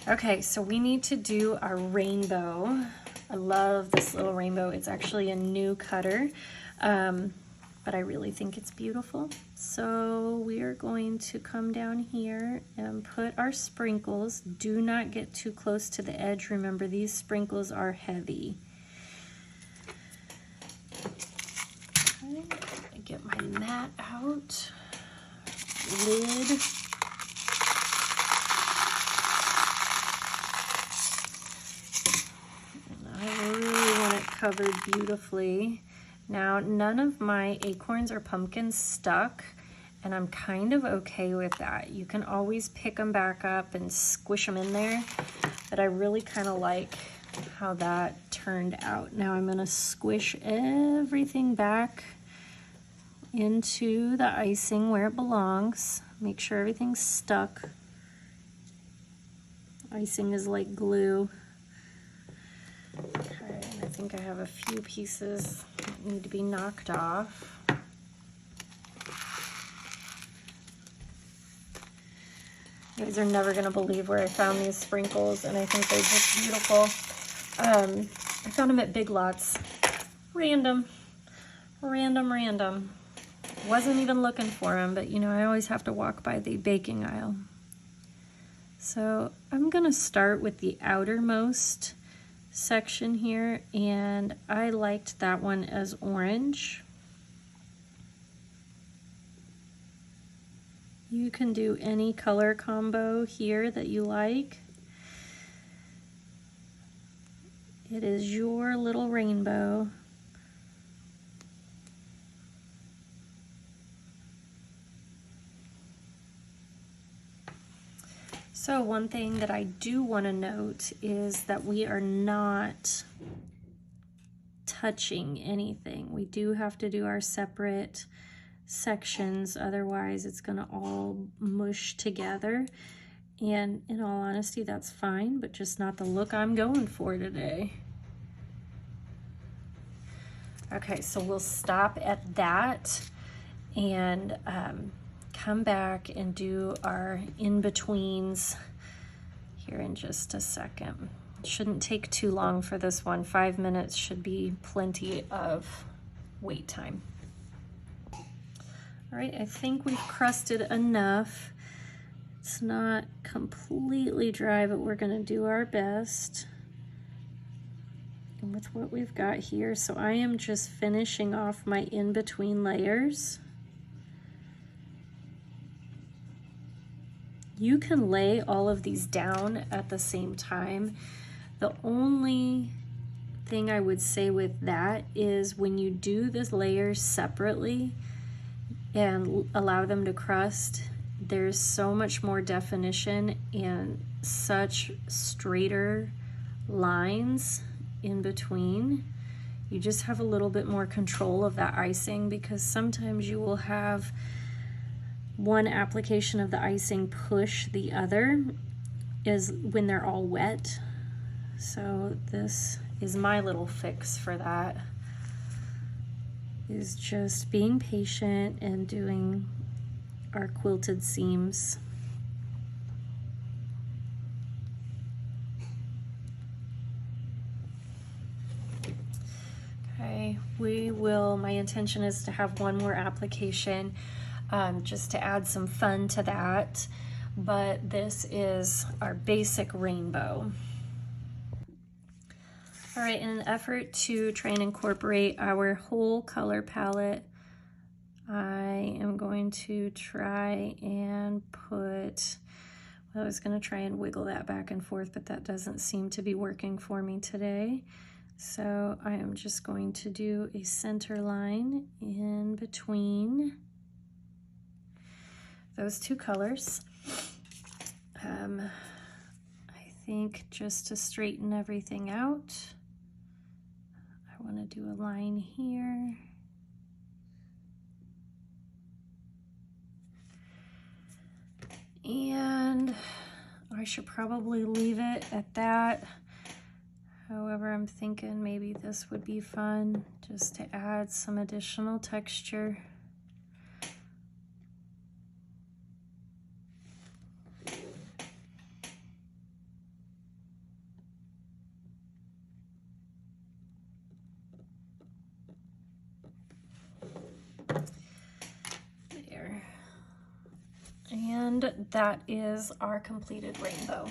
Okay, so we need to do our rainbow. I love this little rainbow. It's actually a new cutter, but I really think it's beautiful. So we are going to come down here and put our sprinkles. Do not get too close to the edge. Remember, these sprinkles are heavy. Okay, I get my mat out, lid. Covered beautifully. Now, none of my acorns or pumpkins stuck, and I'm kind of okay with that. You can always pick them back up and squish them in there, but I really kind of like how that turned out. Now I'm going to squish everything back into the icing where it belongs. Make sure everything's stuck. Icing is like glue. Okay, and I think I have a few pieces that need to be knocked off. You guys are never going to believe where I found these sprinkles, and I think they're just beautiful. I found them at Big Lots. Random. Wasn't even looking for them, but you know, I always have to walk by the baking aisle. So I'm going to start with the outermost section here, and I liked that one as orange. You can do any color combo here that you like. It is your little rainbow. So one thing that I do want to note is that we are not touching anything. We do have to do our separate sections, otherwise it's going to all mush together. And in all honesty, that's fine, but just not the look I'm going for today. Okay, so we'll stop at that and come back and do our in-betweens here in just a second. It shouldn't take too long for this one. 5 minutes should be plenty of wait time. All right, I think we've crusted enough. It's not completely dry, but we're gonna do our best with what we've got here. So I am just finishing off my in-between layers. You can lay all of these down at the same time. The only thing I would say with that is when you do this layers separately and allow them to crust, there's so much more definition and such straighter lines in between. You just have a little bit more control of that icing, because sometimes you will have one application of the icing push the other is when they're all wet. So this is my little fix for that, is just being patient and doing our quilted seams. Okay, my intention is to have one more application just to add some fun to that, but this is our basic rainbow. All right, in an effort to try and incorporate our whole color palette, I am going to try and put, well, I was going to try and wiggle that back and forth, but that doesn't seem to be working for me today. So I am just going to do a center line in between those two colors. I think just to straighten everything out, I want to do a line here. And I should probably leave it at that. However, I'm thinking maybe this would be fun just to add some additional texture. And that is our completed rainbow.